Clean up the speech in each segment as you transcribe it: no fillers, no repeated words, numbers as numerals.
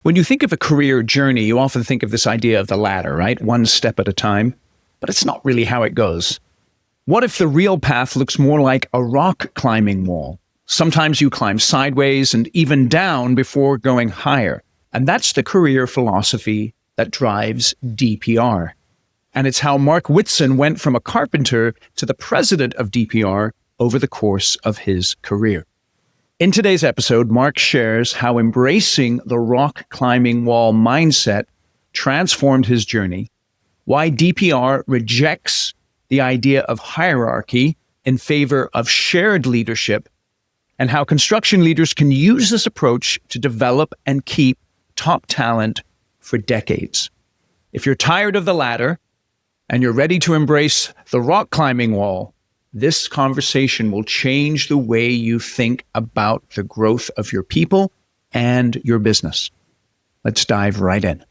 When you think of a career journey, you often think of this idea of the ladder, right? One step at a time. But it's not really how it goes. What if the real path looks more like a rock climbing wall? Sometimes you climb sideways and even down before going higher. And that's the career philosophy that drives DPR. And it's how Mark Whitson went from a carpenter to the president of DPR over the course of his career. In today's episode, Mark shares how embracing the rock climbing wall mindset transformed his journey, why DPR rejects the idea of hierarchy in favor of shared leadership, and how construction leaders can use this approach to develop and keep top talent for decades. If you're tired of the ladder and you're ready to embrace the rock climbing wall, this conversation will change the way you think about the growth of your people and your business. Let's dive right in.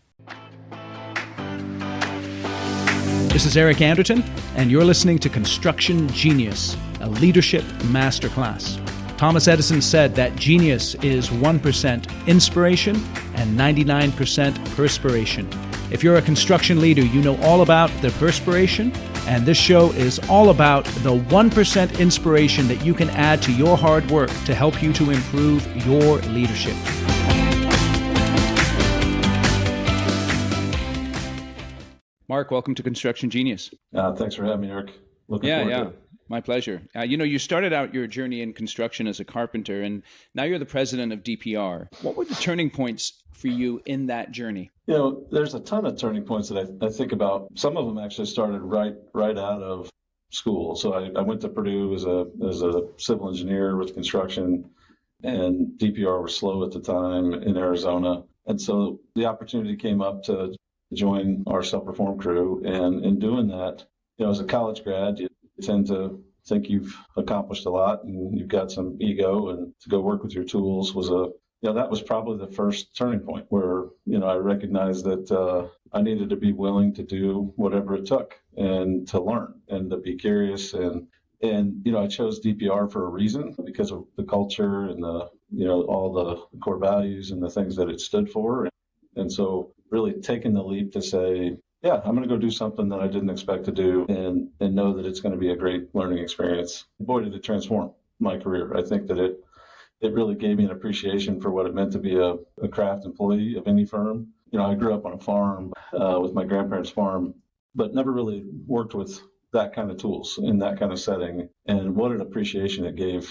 This is Eric Anderton, and you're listening to Construction Genius, a leadership masterclass. Thomas Edison said that genius is 1% inspiration and 99% perspiration. If you're a construction leader, you know all about the perspiration, and this show is all about the 1% inspiration that you can add to your hard work to help you to improve your leadership. Mark, welcome to Construction Genius. Thanks for having me, Eric. Looking forward to it. My pleasure. You started out your journey in construction as a carpenter, and now you're the president of DPR. What were the turning points for you in that journey? There's a ton of turning points that I think about. Some of them actually started right out of school. So I went to Purdue as a civil engineer with construction, and DPR was slow at the time in Arizona. And so the opportunity came up to join our self-perform crew. And in doing that, as a college grad, you tend to think you've accomplished a lot and you've got some ego, and to go work with your tools was that was probably the first turning point where, I recognized that I needed to be willing to do whatever it took and to learn and to be curious. And I chose DPR for a reason because of the culture and all the core values and the things that it stood for. And so really taking the leap to say, yeah, I'm going to go do something that I didn't expect to do and know that it's going to be a great learning experience. Boy, did it transform my career. I think that it really gave me an appreciation for what it meant to be a craft employee of any firm. I grew up on a farm with my grandparents' farm, but never really worked with that kind of tools in that kind of setting. And what an appreciation it gave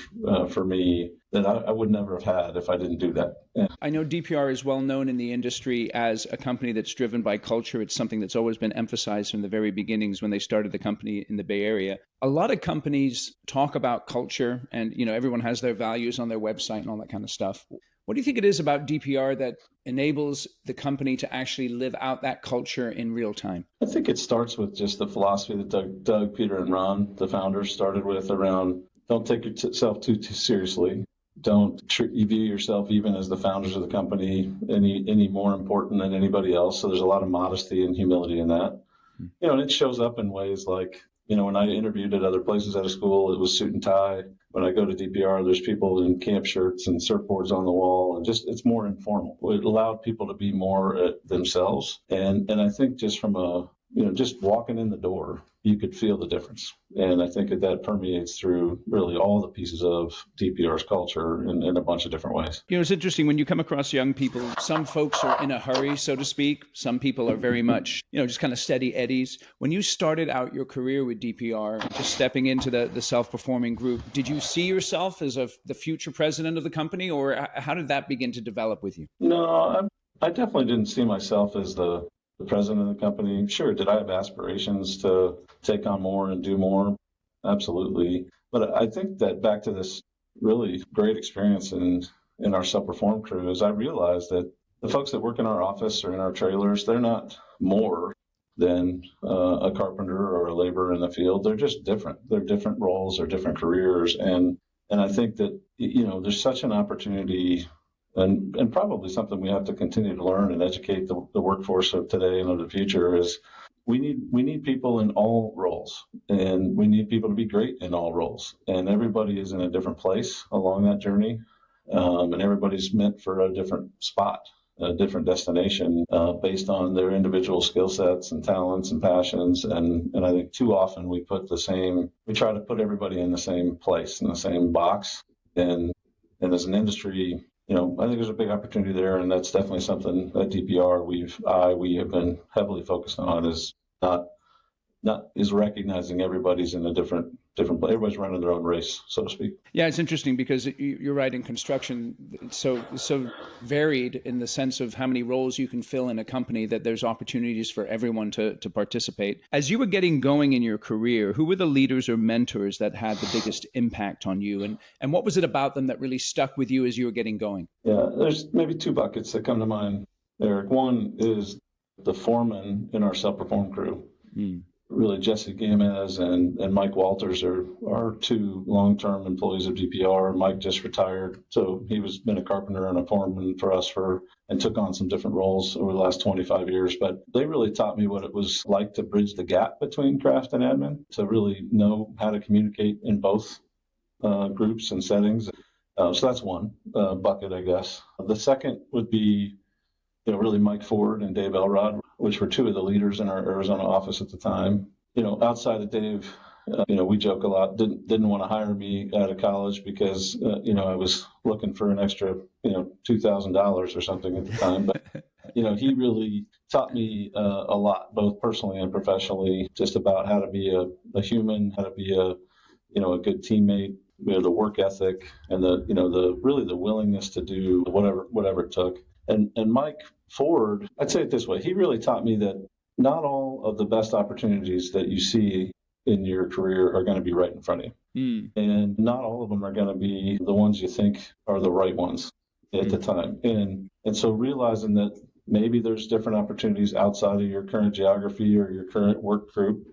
for me that I would never have had if I didn't do that. I know DPR is well known in the industry as a company that's driven by culture. It's something that's always been emphasized from the very beginnings when they started the company in the Bay Area. A lot of companies talk about culture and, everyone has their values on their website and all that kind of stuff. What do you think it is about DPR that enables the company to actually live out that culture in real time? I think it starts with just the philosophy that Doug, Peter, and Ron, the founders, started with around don't take yourself too seriously. Don't view yourself even as the founders of the company any more important than anybody else. So there's a lot of modesty and humility in that. And it shows up in ways like, when I interviewed at other places out of school, it was suit and tie. When I go to DPR, there's people in camp shirts and surfboards on the wall, and it's more informal. It allowed people to be more themselves. And I think just from just walking in the door, you could feel the difference. And I think that permeates through really all the pieces of DPR's culture in a bunch of different ways. It's interesting when you come across young people, some folks are in a hurry, so to speak. Some people are very much, just kind of steady eddies. When you started out your career with DPR, just stepping into the self-performing group, did you see yourself as the future president of the company, or how did that begin to develop with you? No, I definitely didn't see myself as the president of the company. Sure, did I have aspirations to take on more and do more? Absolutely. But I think that back to this really great experience in our self-perform crew is I realized that the folks that work in our office or in our trailers, they're not more than a carpenter or a laborer in the field. They're just different. They're different roles or different careers. And I think that, there's such an opportunity and probably something we have to continue to learn and educate the workforce of today and of the future is we need people in all roles, and we need people to be great in all roles. And everybody is in a different place along that journey, and everybody's meant for a different spot. a different destination based on their individual skill sets and talents and passions. And I think too often we try to put everybody in the same place, in the same box. And as an industry, I think there's a big opportunity there, and that's definitely something at DPR we have been heavily focused on, is is recognizing everybody's in a different place. Everybody's running their own race, so to speak. Yeah, it's interesting because you're right, in construction, it's so varied in the sense of how many roles you can fill in a company, that there's opportunities for everyone to participate. As you were getting going in your career, who were the leaders or mentors that had the biggest impact on you, and what was it about them that really stuck with you as you were getting going? Yeah, there's maybe two buckets that come to mind, Eric. One is the foreman in our self-perform crew. Really, Jesse Gamez and Mike Walters are two long-term employees of DPR. Mike just retired, so he was been a carpenter and a foreman for us and took on some different roles over the last 25 years. But they really taught me what it was like to bridge the gap between craft and admin, to really know how to communicate in both groups and settings. So that's one bucket, I guess. The second would be, really Mike Ford and Dave Elrod, which were two of the leaders in our Arizona office at the time. Outside of Dave, we joke a lot, didn't want to hire me out of college because, I was looking for an extra, $2,000 or something at the time. But, he really taught me a lot, both personally and professionally, just about how to be a human, how to be a good teammate, the work ethic, and the willingness to do whatever it took. And Mike Ford, I'd say it this way, he really taught me that not all of the best opportunities that you see in your career are going to be right in front of you. And not all of them are going to be the ones you think are the right ones at the time. And so realizing that maybe there's different opportunities outside of your current geography or your current work group,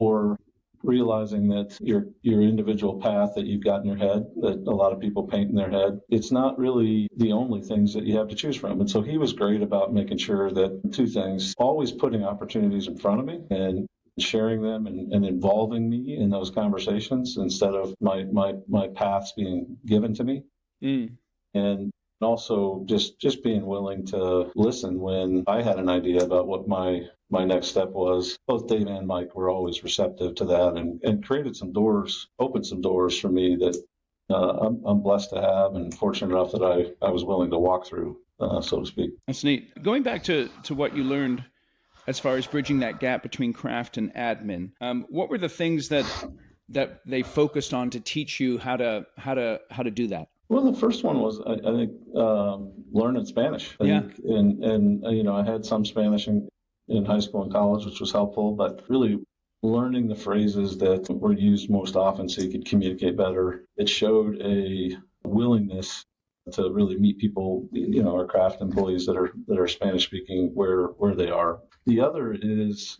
or realizing that your individual path that you've got in your head, that a lot of people paint in their head, it's not really the only things that you have to choose from. And so he was great about making sure that two things, always putting opportunities in front of me and sharing them and involving me in those conversations instead of my paths being given to me. And also just being willing to listen when I had an idea about what my next step was. Both Dave and Mike were always receptive to that and created some doors, opened some doors for me that I'm blessed to have and fortunate enough that I was willing to walk through, so to speak. That's neat. Going back to what you learned as far as bridging that gap between craft and admin, what were the things that they focused on to teach you how to do that? Well, the first one was, I think, learning Spanish. I think, and I had some Spanish in high school and college, which was helpful, but really learning the phrases that were used most often so you could communicate better. It showed a willingness to really meet people, our craft employees that are Spanish speaking where they are. The other is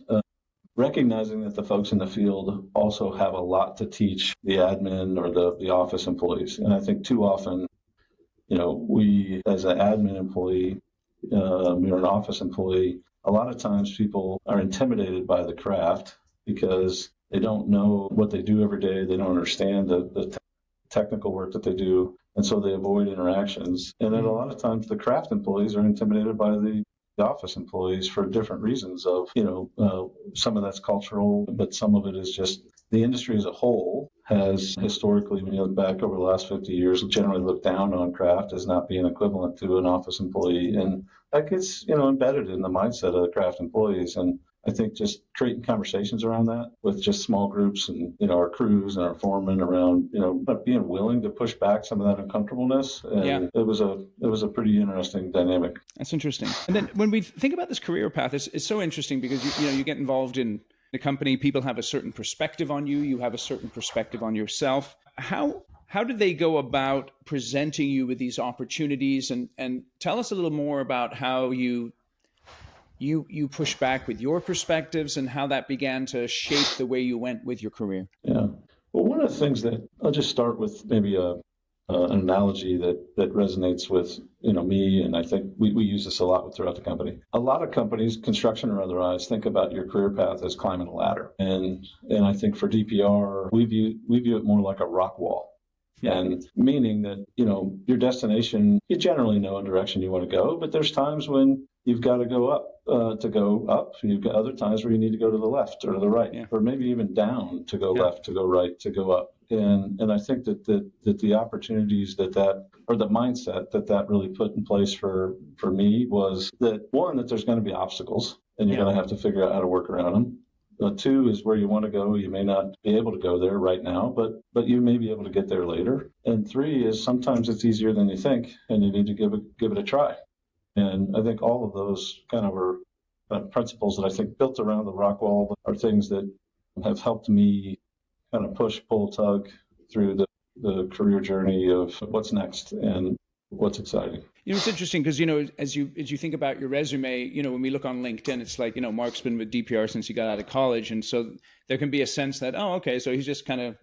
recognizing that the folks in the field also have a lot to teach the admin or the office employees. And I think too often, we as an admin employee, you're an office employee, a lot of times people are intimidated by the craft because they don't know what they do every day. They don't understand the technical work that they do. And so they avoid interactions. And then a lot of times the craft employees are intimidated by the office employees for different reasons of, some of that's cultural, but some of it is just the industry as a whole has historically, when you look back over the last 50 years, generally looked down on craft as not being equivalent to an office employee. And that gets, embedded in the mindset of the craft employees. And I think just creating conversations around that with just small groups and, our crews and our foremen around, but being willing to push back some of that uncomfortableness. And it was a pretty interesting dynamic. That's interesting. And then when we think about this career path, it's so interesting because, you get involved in the company, people have a certain perspective on you, you have a certain perspective on yourself. How did they go about presenting you with these opportunities? And tell us a little more about how you push back with your perspectives and how that began to shape the way you went with your career. Yeah. Well, one of the things that I'll just start with maybe an analogy that resonates with, me, and I think we use this a lot throughout the company. A lot of companies, construction or otherwise, think about your career path as climbing a ladder. And I think for DPR, we view it more like a rock wall. And meaning that, your destination, you generally know a direction you want to go, but there's times when you've got to go up to go up. You've got other times where you need to go to the left or to the right, or maybe even down to go left, to go right, to go up. And I think that the opportunities or the mindset that really put in place for me was that, one, that there's going to be obstacles and you're going to have to figure out how to work around them. Two is where you want to go. You may not be able to go there right now, but you may be able to get there later. And three is sometimes it's easier than you think, and you need to give it a try. And I think all of those kind of are principles that I think built around the Rockwall are things that have helped me kind of push, pull, tug through the career journey of what's next and what's exciting. It's interesting because, as you think about your resume, when we look on LinkedIn, it's like, Mark's been with DPR since he got out of college. And so there can be a sense that, oh, okay, so he's just kind of,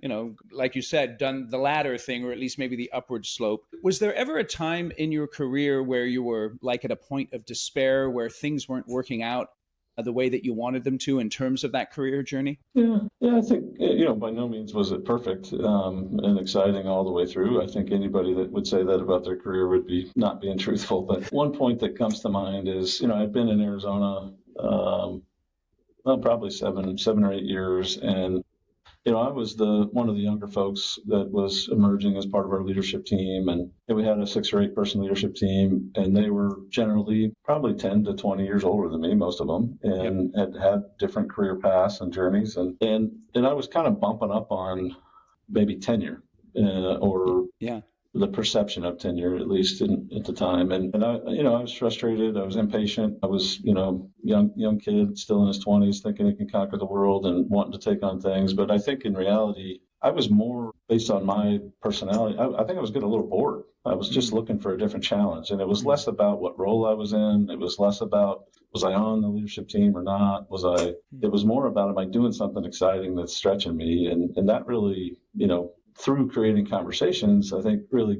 like you said, done the ladder thing, or at least maybe the upward slope. Was there ever a time in your career where you were like at a point of despair, where things weren't working out the way that you wanted them to in terms of that career journey? Yeah, I think, by no means was it perfect and exciting all the way through. I think anybody that would say that about their career would be not being truthful. But one point that comes to mind is, I've been in Arizona, probably seven or 8 years. And, I was one of the younger folks that was emerging as part of our leadership team. And we had a 6 or 8 person leadership team, and they were generally probably 10 to 20 years older than me, most of them, and had different career paths and journeys. And I was kind of bumping up on maybe tenure or the perception of tenure, at least at the time. And I, I was frustrated. I was impatient. I was, young kid, still in his 20s, thinking he can conquer the world and wanting to take on things. But I think in reality, I was more based on my personality. I think I was getting a little bored. I was just looking for a different challenge. And it was less about what role I was in. It was less about, was I on the leadership team or not? It was more about, am I doing something exciting that's stretching me? And that really, through creating conversations, I think really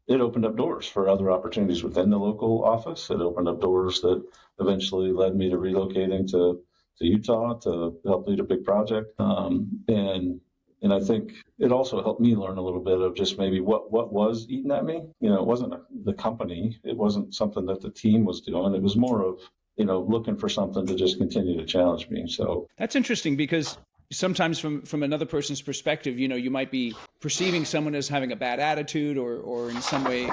it opened up doors for other opportunities within the local office. It opened up doors that eventually led me to relocating to Utah to help lead a big project. And I think it also helped me learn a little bit of just maybe what was eating at me. It wasn't the company. It wasn't something that the team was doing. It was more of, looking for something to just continue to challenge me. So that's interesting, because sometimes from another person's perspective, you might be perceiving someone as having a bad attitude or in some way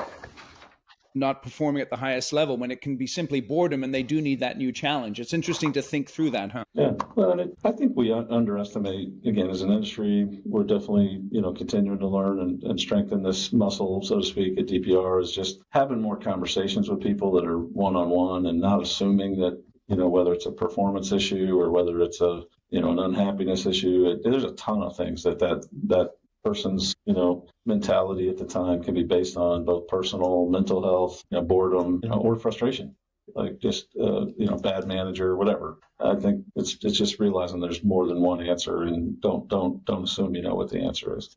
not performing at the highest level, when it can be simply boredom and they do need that new challenge. It's interesting to think through that, huh? Yeah, well, I think we underestimate, again, as an industry, we're definitely, continuing to learn and strengthen this muscle, so to speak, at DPR, is just having more conversations with people that are one-on-one and not assuming that, whether it's a performance issue or whether it's an unhappiness issue. There's a ton of things that person's, mentality at the time can be based on, both personal, mental health, boredom, or frustration, like just, bad manager, whatever. I think it's just realizing there's more than one answer, and don't assume you know what the answer is.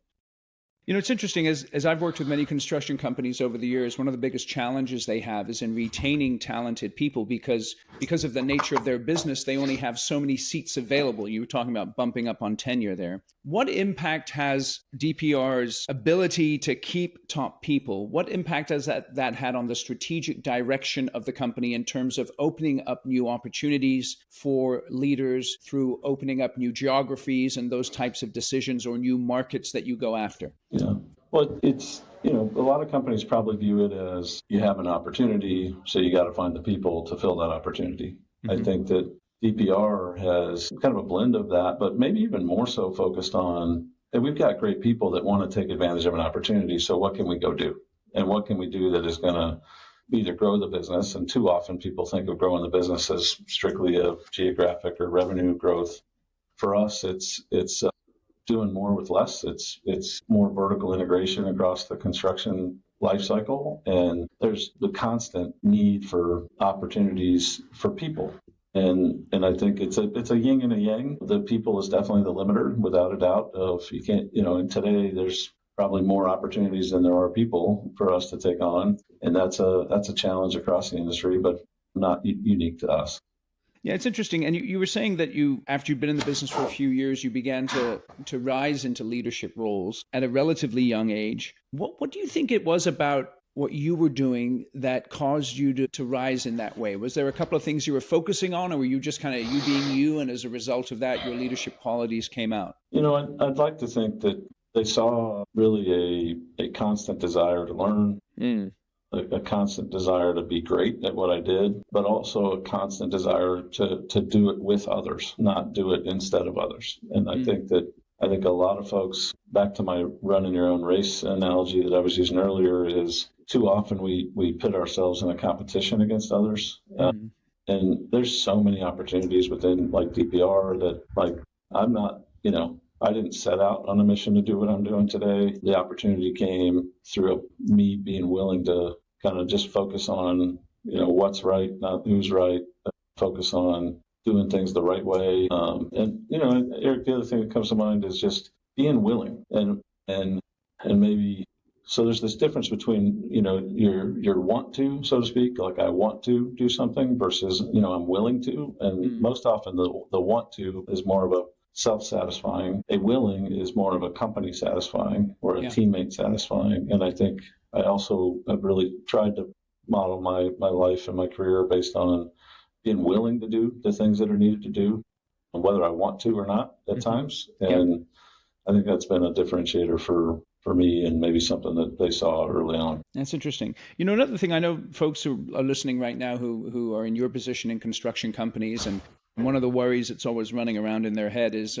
It's interesting, as I've worked with many construction companies over the years, one of the biggest challenges they have is in retaining talented people, because of the nature of their business, they only have so many seats available. You were talking about bumping up on tenure there. What impact has DPR's ability to keep top people? What impact has that had on the strategic direction of the company in terms of opening up new opportunities for leaders through opening up new geographies and those types of decisions, or new markets that you go after? Yeah. Well, it's, a lot of companies probably view it as you have an opportunity, so you got to find the people to fill that opportunity. Mm-hmm. I think that DPR has kind of a blend of that, but maybe even more so focused on, and we've got great people that want to take advantage of an opportunity. So what can we go do? And what can we do that is going to either grow the business? And too often people think of growing the business as strictly a geographic or revenue growth. For us, it's doing more with less. It's more vertical integration across the construction life cycle. And there's the constant need for opportunities for people. And I think it's a yin and a yang. The people is definitely the limiter, without a doubt. Of you can't, and today there's probably more opportunities than there are people for us to take on, and that's a challenge across the industry, but not unique to us. Yeah, it's interesting. And you were saying that after you've been in the business for a few years, you began to rise into leadership roles at a relatively young age. What do you think it was about what you were doing that caused you to rise in that way? Was there a couple of things you were focusing on, or were you just kind of you being you, and as a result of that, your leadership qualities came out? I'd like to think that they saw really a constant desire to learn, Mm. a constant desire to be great at what I did, but also a constant desire to do it with others, not do it instead of others. And I think a lot of folks, back to my running your own race analogy that I was using earlier, is too often we put ourselves in a competition against others. Mm. And there's so many opportunities within like DPR that like I'm not, I didn't set out on a mission to do what I'm doing today. The opportunity came through me being willing to kind of just focus on, what's right, not who's right, focus on doing things the right way. Eric, the other thing that comes to mind is just being willing and maybe. So there's this difference between, your want to, so to speak, like I want to do something versus, I'm willing to. And most often the want to is more of a self-satisfying. A willing is more of a company satisfying or a teammate satisfying. And I think I also have really tried to model my life and my career based on being willing to do the things that are needed to do, and whether I want to or not at times. And I think that's been a differentiator for me, and maybe something that they saw early on. That's interesting. Another thing, I know folks who are listening right now who are in your position in construction companies, and one of the worries that's always running around in their head is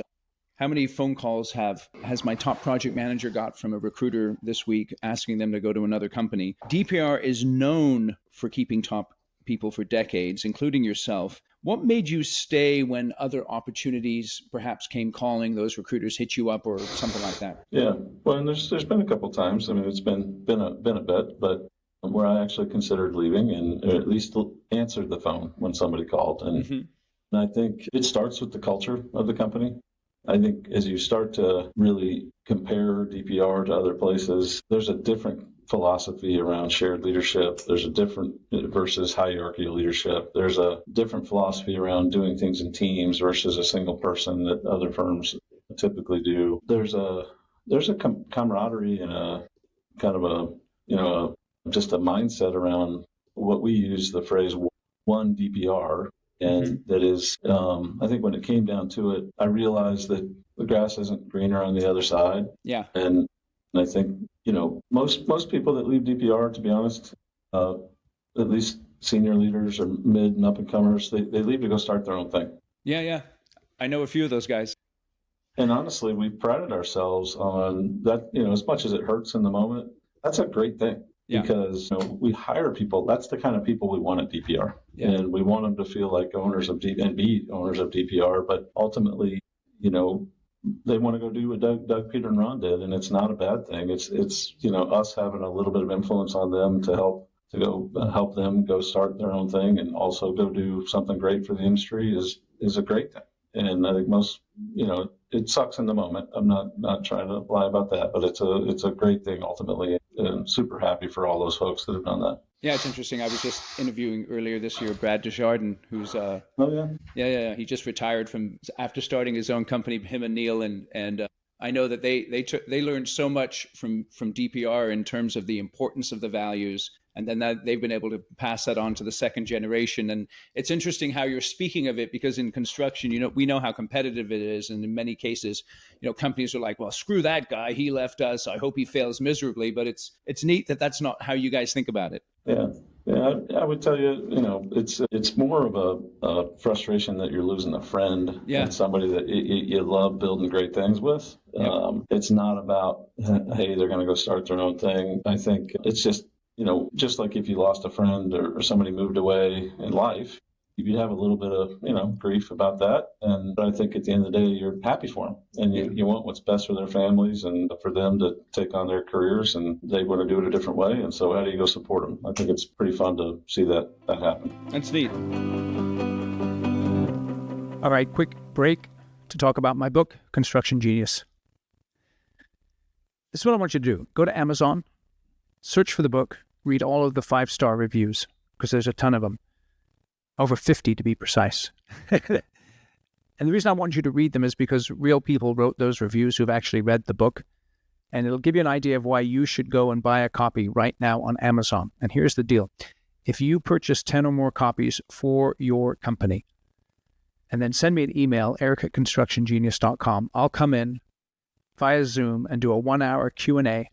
how many phone calls has my top project manager got from a recruiter this week asking them to go to another company? DPR is known for keeping top people for decades, including yourself. What made you stay when other opportunities perhaps came calling, those recruiters hit you up or something like that? Yeah, well, and there's been a couple times. I mean, it's been a bit, but where I actually considered leaving and or at least answered the phone when somebody called. And I think it starts with the culture of the company. I think as you start to really compare DPR to other places, there's a different philosophy around shared leadership. There's a different versus hierarchical leadership. There's a different philosophy around doing things in teams versus a single person that other firms typically do. There's a camaraderie and a kind of just a mindset around what we use the phrase one DPR. And that is, I think when it came down to it, I realized that the grass isn't greener on the other side. Yeah. And I think, most people that leave DPR, to be honest, at least senior leaders or mid and up and comers, they leave to go start their own thing. Yeah. I know a few of those guys. And honestly, we prided ourselves on that, as much as it hurts in the moment, that's a great thing. Yeah. Because we hire people. That's the kind of people we want at DPR, and we want them to feel like owners of and be owners of DPR. But ultimately, they want to go do what Doug, Peter, and Ron did, and it's not a bad thing. It's us having a little bit of influence on them to help them go start their own thing, and also go do something great for the industry is a great thing. And I think most, it sucks in the moment. I'm not trying to lie about that, but it's a great thing ultimately. And I'm super happy for all those folks that have done that. Yeah, it's interesting. I was just interviewing earlier this year Brad Desjardins, who's he just retired from after starting his own company. Him and Neil and I know that they learned so much from DPR in terms of the importance of the values, and then that they've been able to pass that on to the second generation. And it's interesting how you're speaking of it, because in construction, we know how competitive it is, and in many cases, companies are like, well, screw that guy, he left us, I hope he fails miserably. But it's neat that that's not how you guys think about it. Yeah. I would tell you, it's more of a frustration that you're losing a friend and somebody that you love building great things with. It's not about, hey, they're going to go start their own thing. I think it's just, just like if you lost a friend or somebody moved away in life, you'd have a little bit of, grief about that. And I think at the end of the day, you're happy for them, and you want what's best for their families and for them to take on their careers, and they want to do it a different way. And so how do you go support them? I think it's pretty fun to see that happen. That's neat. All right, quick break to talk about my book, Construction Genius. This is what I want you to do. Go to Amazon, search for the book, read all of the 5-star reviews, because there's a ton of them. over 50 to be precise. And the reason I want you to read them is because real people wrote those reviews who've actually read the book. And it'll give you an idea of why you should go and buy a copy right now on Amazon. And here's the deal. If you purchase 10 or more copies for your company, and then send me an email, eric@constructiongenius.com, I'll come in via Zoom and do a 1-hour Q&A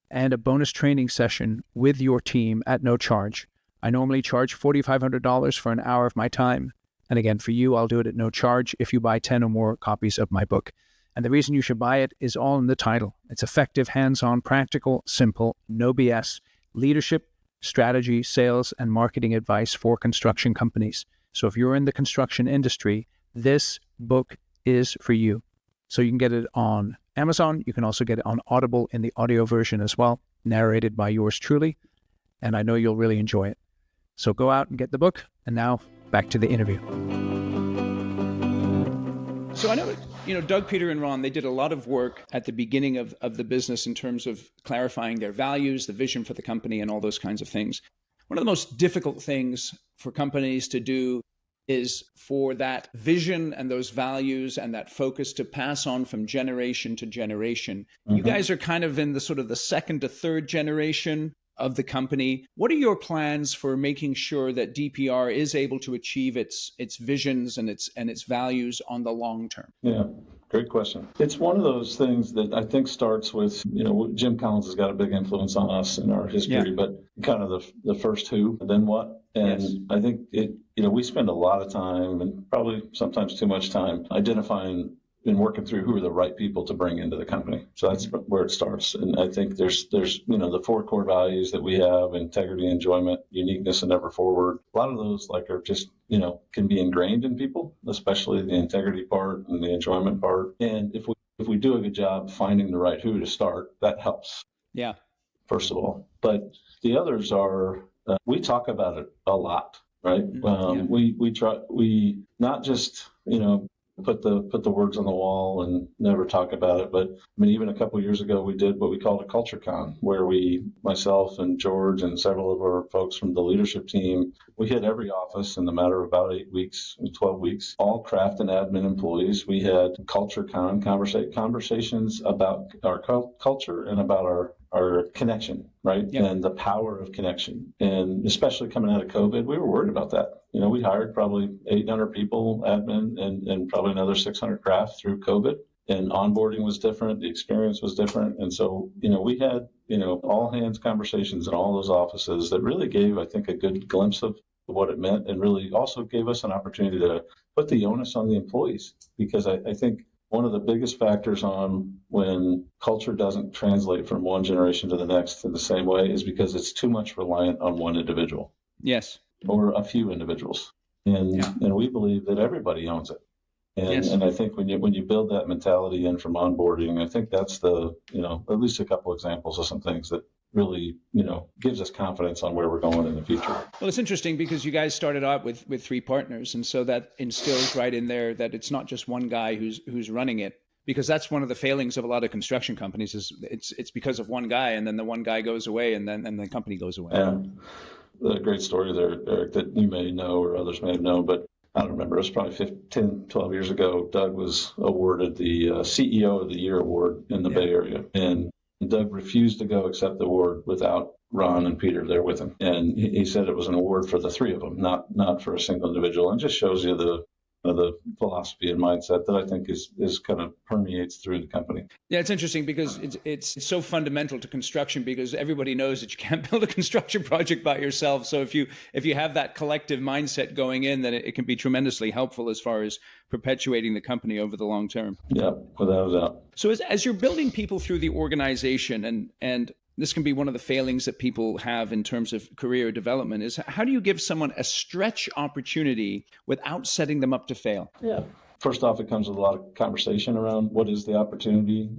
and a bonus training session with your team at no charge. I normally charge $4,500 for an hour of my time. And again, for you, I'll do it at no charge if you buy 10 or more copies of my book. And the reason you should buy it is all in the title. It's effective, hands-on, practical, simple, no BS, leadership, strategy, sales, and marketing advice for construction companies. So if you're in the construction industry, this book is for you. So you can get it on Amazon. You can also get it on Audible in the audio version as well, narrated by yours truly. And I know you'll really enjoy it. So go out and get the book. And now back to the interview. So I know, Doug, Peter, and Ron, they did a lot of work at the beginning of the business in terms of clarifying their values, the vision for the company, and all those kinds of things. One of the most difficult things for companies to do is for that vision and those values and that focus to pass on from generation to generation. Mm-hmm. You guys are kind of in the sort of the second to third generation of the company. What are your plans for making sure that DPR is able to achieve its visions and its values on the long term? Yeah, great question. It's one of those things that I think starts with, Jim Collins has got a big influence on us in our history, but kind of the first who, then what. And yes. I think we spend a lot of time, and probably sometimes too much time, identifying and working through who are the right people to bring into the company. So that's where it starts. And I think there's the 4 core values that we have: integrity, enjoyment, uniqueness, and ever forward. A lot of those are just, can be ingrained in people, especially the integrity part and the enjoyment part. And if we do a good job finding the right who to start, that helps. Yeah. First of all. But the others are, we talk about it a lot, right? We not just, put the words on the wall and never talk about it. But even a couple of years ago, we did what we called a culture con, where myself and George and several of our folks from the leadership team, we hit every office in the matter of about 8 weeks, 12 weeks, all craft and admin employees. We had culture con conversations about our culture and about our connection, right? Yep. And the power of connection. And especially coming out of COVID, we were worried about that. We hired probably 800 people, admin, and probably another 600 craft through COVID. And onboarding was different. The experience was different. And so, we had, all hands conversations in all those offices that really gave, I think, a good glimpse of what it meant, and really also gave us an opportunity to put the onus on the employees. Because I think one of the biggest factors on when culture doesn't translate from one generation to the next in the same way is because it's too much reliant on one individual. Yes. Or a few individuals. And we believe that everybody owns it. And I think when you build that mentality in from onboarding, I think that's at least a couple examples of some things that really, gives us confidence on where we're going in the future. Well, it's interesting because you guys started out with 3 partners. And so that instills right in there that it's not just one guy who's running it, because that's one of the failings of a lot of construction companies is it's because of one guy, and then the one guy goes away and then the company goes away. Yeah. A great story there, Eric, that you may know or others may have known, but I don't remember. It was probably 12 years ago. Doug was awarded the CEO of the Year award in the Bay Area. And Doug refused to go accept the award without Ron and Peter there with him. And he said it was an award for the 3 of them, not for a single individual. And just shows you the philosophy and mindset that I think is kind of permeates through the company. Yeah, it's interesting because it's so fundamental to construction, because everybody knows that you can't build a construction project by yourself. So if you have that collective mindset going in, then it can be tremendously helpful as far as perpetuating the company over the long term. Yeah, without a doubt. So as you're building people through the organization, and this can be one of the failings that people have in terms of career development, is how do you give someone a stretch opportunity without setting them up to fail? Yeah. First off, it comes with a lot of conversation around what is the opportunity,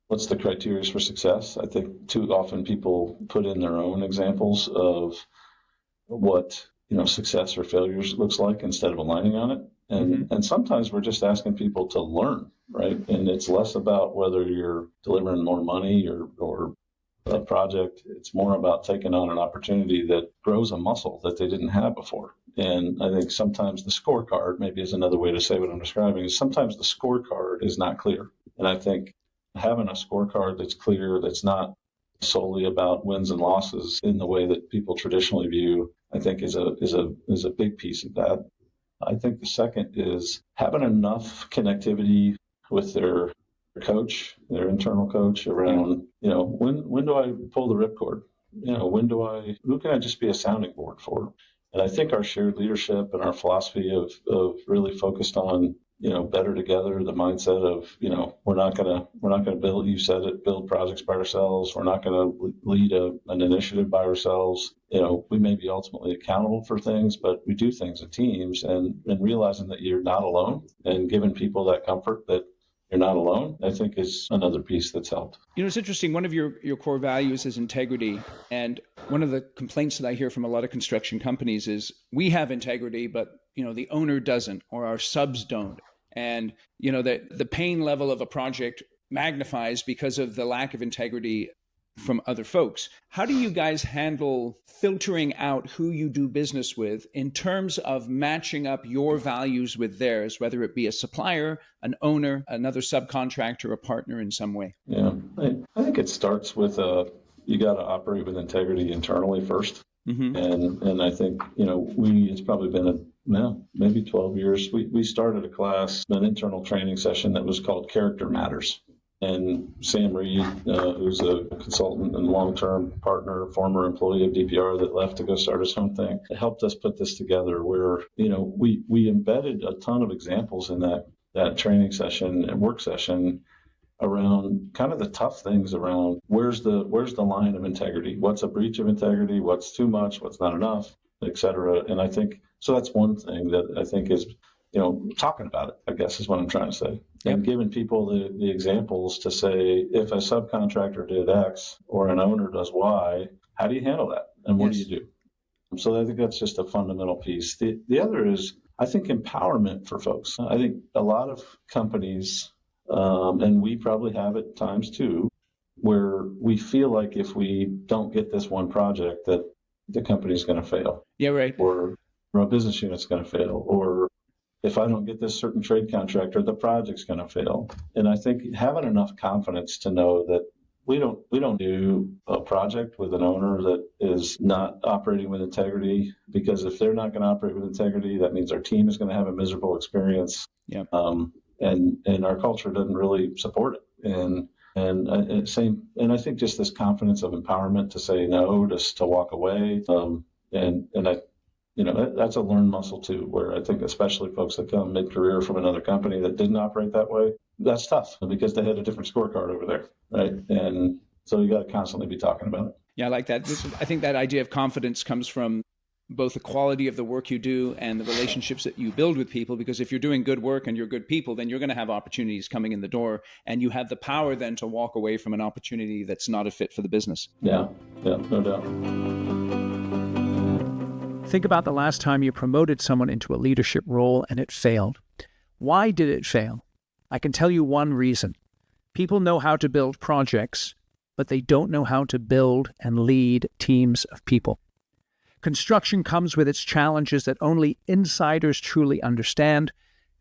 what's the criteria for success. I think too often people put in their own examples of what success or failures looks like instead of aligning on it. And sometimes we're just asking people to learn, right? And it's less about whether you're delivering more money or a project. It's more about taking on an opportunity that grows a muscle that they didn't have before. And I think sometimes the scorecard, maybe is another way to say what I'm describing, is sometimes the scorecard is not clear. And I think having a scorecard that's clear, that's not solely about wins and losses in the way that people traditionally view, I think is a big piece of that. I think the second is having enough connectivity with their coach, their internal coach around, when do I pull the ripcord? Who can I just be a sounding board for? And I think our shared leadership and our philosophy of really focused on, better together, the mindset of, we're not gonna build, you said it, build projects by ourselves. We're not gonna lead an initiative by ourselves. We may be ultimately accountable for things, but we do things in teams, and realizing that you're not alone and giving people that comfort that you're not alone, I think is another piece that's helped. It's interesting. One of your core values is integrity. And one of the complaints that I hear from a lot of construction companies is we have integrity, but the owner doesn't, or our subs don't. And the pain level of a project magnifies because of the lack of integrity from other folks. How do you guys handle filtering out who you do business with in terms of matching up your values with theirs, whether it be a supplier, an owner, another subcontractor, a partner in some way? Yeah, I think it starts with you got to operate with integrity internally first. Mm-hmm. And I think, it's probably been maybe 12 years. We started a class, an internal training session that was called Character Matters. And Sam Reed, who's a consultant and long-term partner, former employee of DPR that left to go start his own thing, helped us put this together where, we embedded a ton of examples in that training session and work session around kind of the tough things around where's the line of integrity, what's a breach of integrity, what's too much, what's not enough, et cetera. And I think, so that's one thing that I think is, talking about it, I guess is what I'm trying to say. Yep. And giving people the examples to say, if a subcontractor did X or an owner does Y, how do you handle that? And what do you do? So I think that's just a fundamental piece. The other is, I think, empowerment for folks. I think a lot of companies, and we probably have at times too, where we feel like if we don't get this one project that the company's going to fail. Yeah, right. Or a business unit's going to fail. Or if I don't get this certain trade contractor, the project's going to fail. And I think having enough confidence to know that we don't do a project with an owner that is not operating with integrity, because if they're not going to operate with integrity, that means our team is going to have a miserable experience. Yeah. And our culture doesn't really support it. And I think just this confidence of empowerment to say no, just to walk away. That's a learned muscle too, where I think especially folks that come mid-career from another company that didn't operate that way, that's tough because they had a different scorecard over there, right? And so you got to constantly be talking about it. Yeah, I like that. I think that idea of confidence comes from both the quality of the work you do and the relationships that you build with people, because if you're doing good work and you're good people, then you're going to have opportunities coming in the door, and you have the power then to walk away from an opportunity that's not a fit for the business. Yeah, no doubt. Think about the last time you promoted someone into a leadership role and it failed. Why did it fail? I can tell you one reason. People know how to build projects, but they don't know how to build and lead teams of people. Construction comes with its challenges that only insiders truly understand.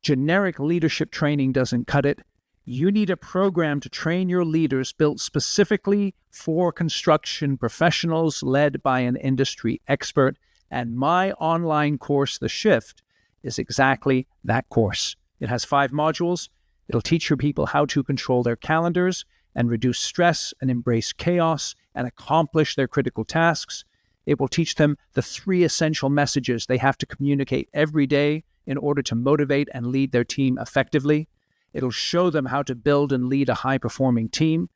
Generic leadership training doesn't cut it. You need a program to train your leaders built specifically for construction professionals led by an industry expert. And my online course, The Shift, is exactly that course. It has 5 modules. It'll teach your people how to control their calendars and reduce stress and embrace chaos and accomplish their critical tasks. It will teach them the 3 essential messages they have to communicate every day in order to motivate and lead their team effectively. It'll show them how to build and lead a high-performing team,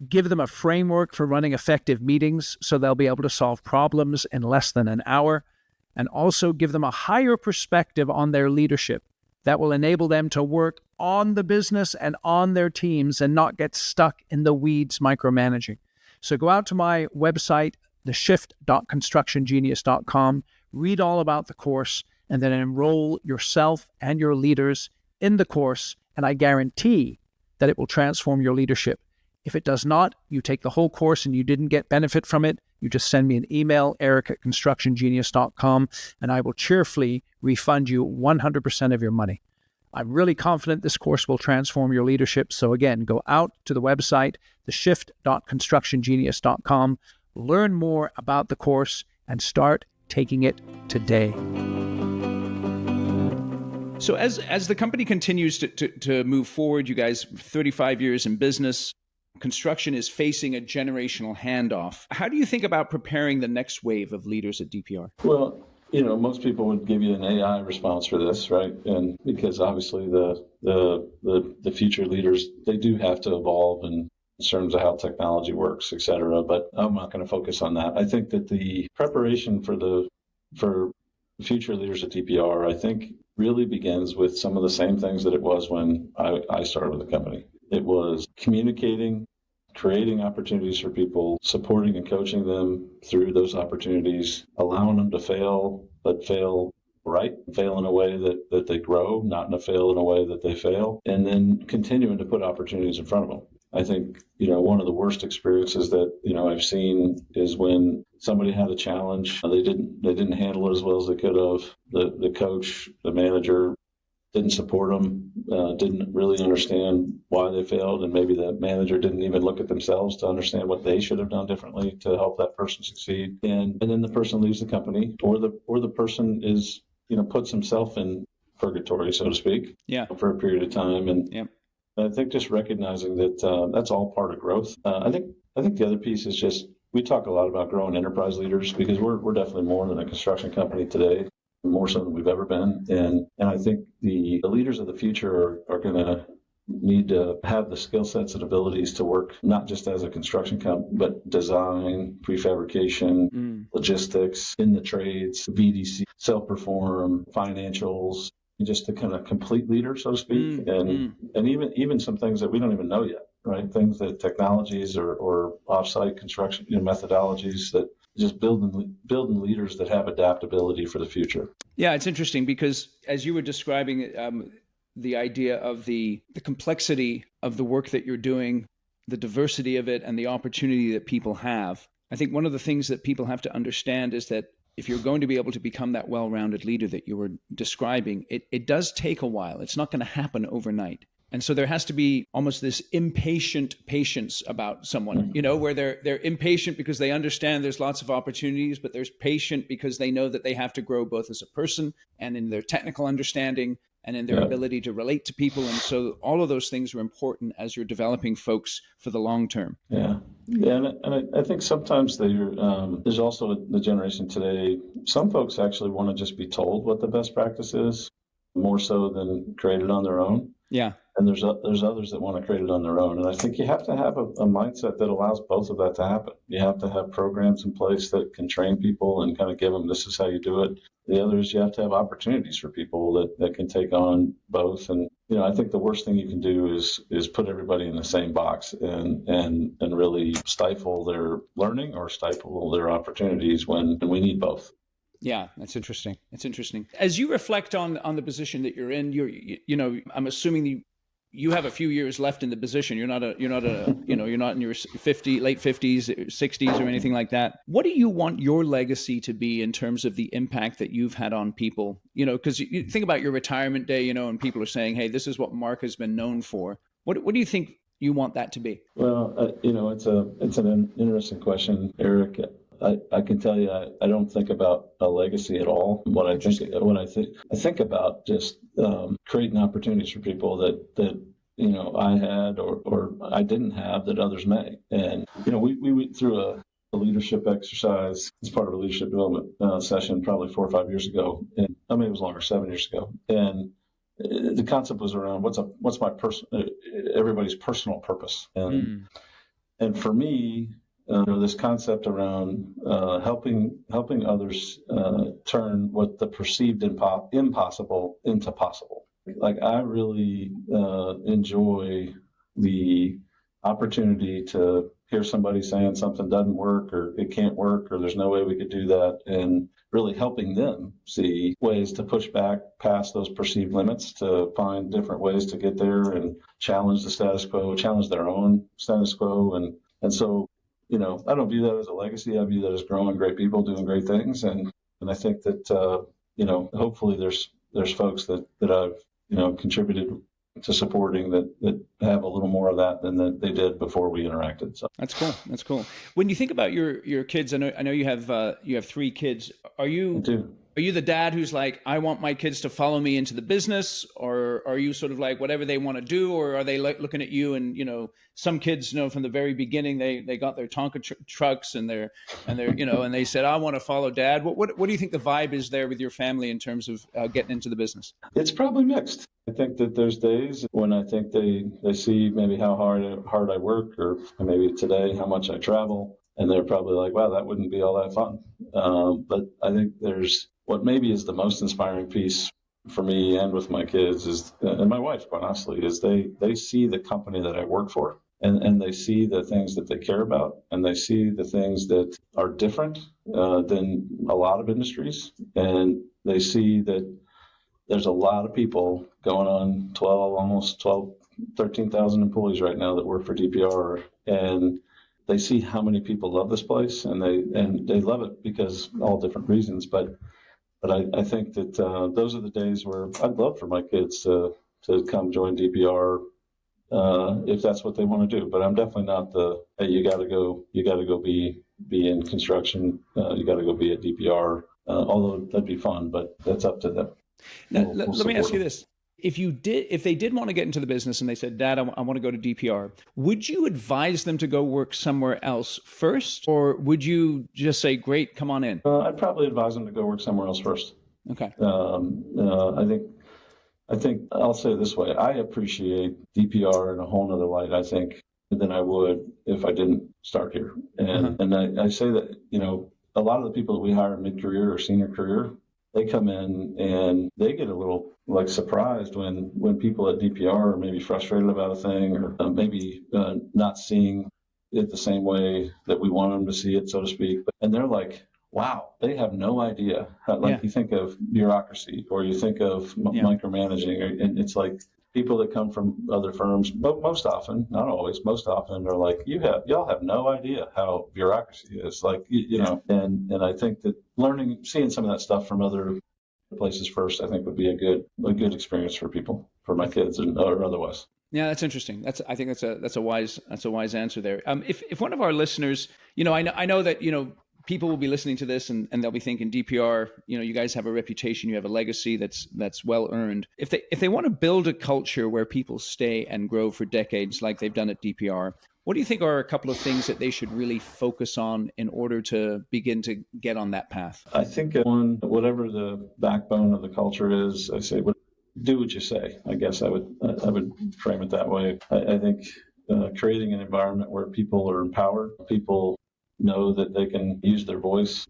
give them a framework for running effective meetings so they'll be able to solve problems in less than an hour, and also give them a higher perspective on their leadership that will enable them to work on the business and on their teams and not get stuck in the weeds micromanaging. So go out to my website, theshift.constructiongenius.com, read all about the course, and then enroll yourself and your leaders in the course, and I guarantee that it will transform your leadership If it does not, you take the whole course and you didn't get benefit from it, you just send me an email, eric@constructiongenius.com, and I will cheerfully refund you 100% of your money. I'm really confident this course will transform your leadership. So again, go out to the website, theshift.constructiongenius.com, learn more about the course, and start taking it today. So as the company continues to move forward, you guys, 35 years in business, construction is facing a generational handoff. How do you think about preparing the next wave of leaders at DPR? Well, most people would give you an AI response for this, right? And because obviously the future leaders, they do have to evolve in terms of how technology works, et cetera. But I'm not going to focus on that. I think that the preparation for future leaders at DPR, I think, really begins with some of the same things that it was when I started with the company. It was communicating, creating opportunities for people, supporting and coaching them through those opportunities, allowing them to fail, but fail right, fail in a way that they grow, not in a way that they fail, and then continuing to put opportunities in front of them. I think, one of the worst experiences that, I've seen is when somebody had a challenge, they didn't handle it as well as they could have. The coach, the manager didn't support them, didn't really understand why they failed, and maybe the manager didn't even look at themselves to understand what they should have done differently to help that person succeed. And then the person leaves the company, or the person is, puts himself in purgatory, so to speak, for a period of time. And I think just recognizing that that's all part of growth. I think the other piece is just, we talk a lot about growing enterprise leaders because we're definitely more than a construction company today, more so than we've ever been. And I think the leaders of the future are going to need to have the skill sets and abilities to work not just as a construction company, but design, prefabrication, logistics, in the trades, VDC, self-perform, financials, just to kind of complete leader, so to speak, and even some things that we don't even know yet, right? Things that technologies or offsite construction methodologies that just building leaders that have adaptability for the future. Yeah, it's interesting because as you were describing the idea of the complexity of the work that you're doing, the diversity of it, and the opportunity that people have, I think one of the things that people have to understand is that if you're going to be able to become that well-rounded leader that you were describing, it does take a while. It's not going to happen overnight. And so there has to be almost this impatient patience about someone, where they're impatient because they understand there's lots of opportunities, but there's patient because they know that they have to grow both as a person and in their technical understanding and in their ability to relate to people. And so all of those things are important as you're developing folks for the long term. Yeah. And I think sometimes there's also the generation today, some folks actually want to just be told what the best practice is, more so than create it on their own. Yeah. And there's others that want to create it on their own. And I think you have to have a mindset that allows both of that to happen. You have to have programs in place that can train people and kind of give them, this is how you do it. The other is you have to have opportunities for people that can take on both. And, I think the worst thing you can do is put everybody in the same box and really stifle their learning or stifle their opportunities when we need both. Yeah, that's interesting. It's interesting. As you reflect on the position that you're in, I'm assuming you have a few years left in the position. You're not in your late 50s, 60s or anything like that. What do you want your legacy to be in terms of the impact that you've had on people? Because you think about your retirement day, and people are saying, hey, this is what Mark has been known for. What do you think you want that to be? Well, it's an interesting question, Eric. I can tell you, I don't think about a legacy at all. I think about just creating opportunities for people that I had or I didn't have that others may. And we went through a leadership exercise as part of a leadership development session probably 4 or 5 years ago, and I mean it was longer, 7 years ago. And the concept was around what's my everybody's personal purpose, and for me. This concept around helping others turn what the perceived impossible into possible. Like I really enjoy the opportunity to hear somebody saying something doesn't work or it can't work or there's no way we could do that, and really helping them see ways to push back past those perceived limits, to find different ways to get there and challenge the status quo, challenge their own status quo. And so, I don't view that as a legacy. I view that as growing great people doing great things. And I think that, hopefully there's folks that I've, contributed to supporting that have a little more of that than that they did before we interacted. So that's cool. That's cool. When you think about your kids, I know you have 3 kids. Are you the dad who's like, I want my kids to follow me into the business, or are you sort of like whatever they want to do, or are they like looking at you and some kids from the very beginning they got their Tonka trucks and they're and they said, I want to follow dad. What do you think the vibe is there with your family in terms of getting into the business? It's probably mixed. I think that there's days when I think they see maybe how hard I work, or maybe today how much I travel, and they're probably like, wow, that wouldn't be all that fun. But I think there's what maybe is the most inspiring piece for me and with my kids is, and my wife, quite honestly, is they see the company that I work for, and they see the things that they care about, and they see the things that are different than a lot of industries, and they see that there's a lot of people going on almost 13,000 employees right now that work for DPR, and they see how many people love this place, and they love it because all different reasons. But I think that those are the days where I'd love for my kids to come join DPR if that's what they want to do. But I'm definitely not hey, you got to go be in construction, you got to go be at DPR. Although that'd be fun, but that's up to them. Now, let me ask you this. If they did want to get into the business and they said, Dad, I want to go to DPR, would you advise them to go work somewhere else first? Or would you just say, great, come on in? I'd probably advise them to go work somewhere else first. Okay. I think I'll say it this way. I appreciate DPR in a whole nother light, I think, than I would if I didn't start here. And I say that, a lot of the people that we hire mid-career or senior career, they come in and they get a little surprised when people at DPR are maybe frustrated about a thing, or maybe not seeing it the same way that we want them to see it, so to speak. And they're like, wow, they have no idea. You think of bureaucracy, or you think of micromanaging, and it's like people that come from other firms, but most often, not always, most often are like, y'all have no idea how bureaucracy is. And I think that seeing some of that stuff from other places first, I think would be a good experience for people, for my kids or otherwise. Yeah, that's interesting. I think that's a wise answer there. If one of our listeners, I know that, people will be listening to this and they'll be thinking DPR, you guys have a reputation, you have a legacy that's well earned. If they want to build a culture where people stay and grow for decades like they've done at DPR, what do you think are a couple of things that they should really focus on in order to begin to get on that path? I think whatever the backbone of the culture is, I say, do what you say. I guess I would frame it that way. I think creating an environment where people are empowered, people know that they can use their voice.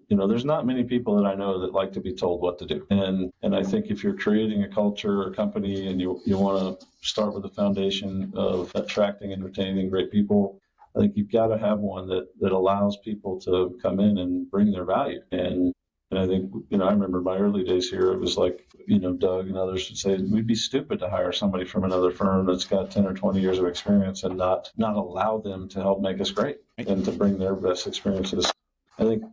There's not many people that I know that like to be told what to do. And I think if you're creating a culture or a company and you want to start with the foundation of attracting and retaining great people, I think you've got to have one that allows people to come in and bring their value. And I think, I remember my early days here, it was like, Doug and others would say, we'd be stupid to hire somebody from another firm that's got 10 or 20 years of experience and not allow them to help make us great and to bring their best experiences. I think,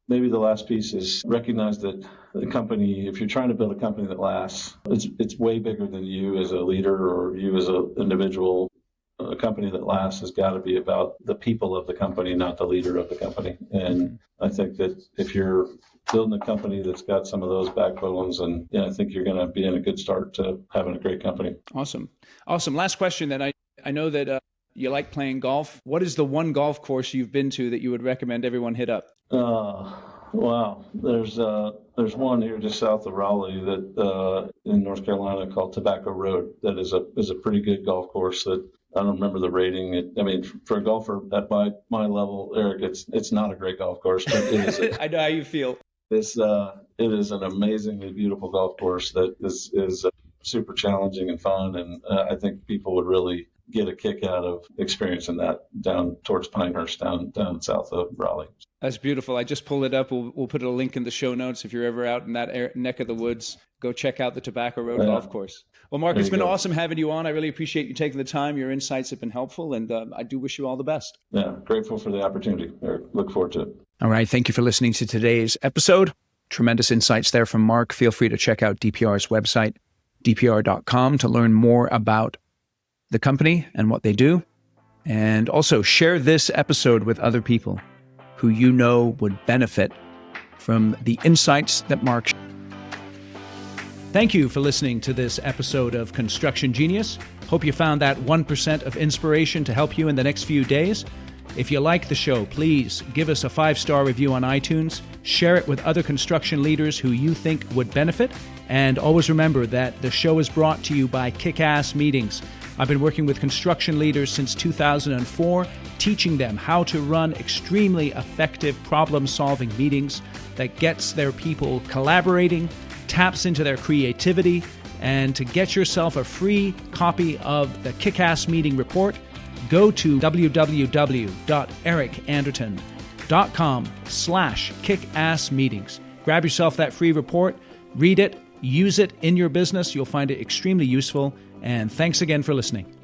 maybe the last piece is recognize that the company, if you're trying to build a company that lasts, it's way bigger than you as a leader or you as an individual. A company that lasts has got to be about the people of the company, not the leader of the company. And I think that if you're building a company that's got some of those backbones, and I think you're going to be in a good start to having a great company. Awesome. Last question then. I know that you like playing golf. What is the one golf course you've been to that you would recommend everyone hit up? Wow. There's one here just south of Raleigh that in North Carolina called Tobacco Road. That is a pretty good golf course that I don't remember the rating. For a golfer at my level, Eric, it's not a great golf course, but it is. I know how you feel. It is an amazingly beautiful golf course that is super challenging and fun, and I think people would really get a kick out of experiencing that down towards Pinehurst, down south of Raleigh. That's beautiful. I just pulled it up. We'll put a link in the show notes. If you're ever out in that neck of the woods, go check out the Tobacco Road Golf Course. Well, Mark, it's been awesome having you on. I really appreciate you taking the time. Your insights have been helpful, and I do wish you all the best. Yeah, grateful for the opportunity. Look forward to it. All right. Thank you for listening to today's episode. Tremendous insights there from Mark. Feel free to check out DPR's website, dpr.com, to learn more about the company and what they do. And also share this episode with other people who you know would benefit from the insights that Mark shared. Thank you for listening to this episode of Construction Genius. Hope you found that 1% of inspiration to help you in the next few days. If you like the show, please give us a 5-star review on iTunes, share it with other construction leaders who you think would benefit, and always remember that the show is brought to you by Kick-Ass Meetings. I've been working with construction leaders since 2004, teaching them how to run extremely effective problem-solving meetings that gets their people collaborating, taps into their creativity, and to get yourself a free copy of the Kick-Ass Meeting Report, go to www.ericanderton.com/kickassmeetings. Grab yourself that free report, read it, use it in your business. You'll find it extremely useful. And thanks again for listening.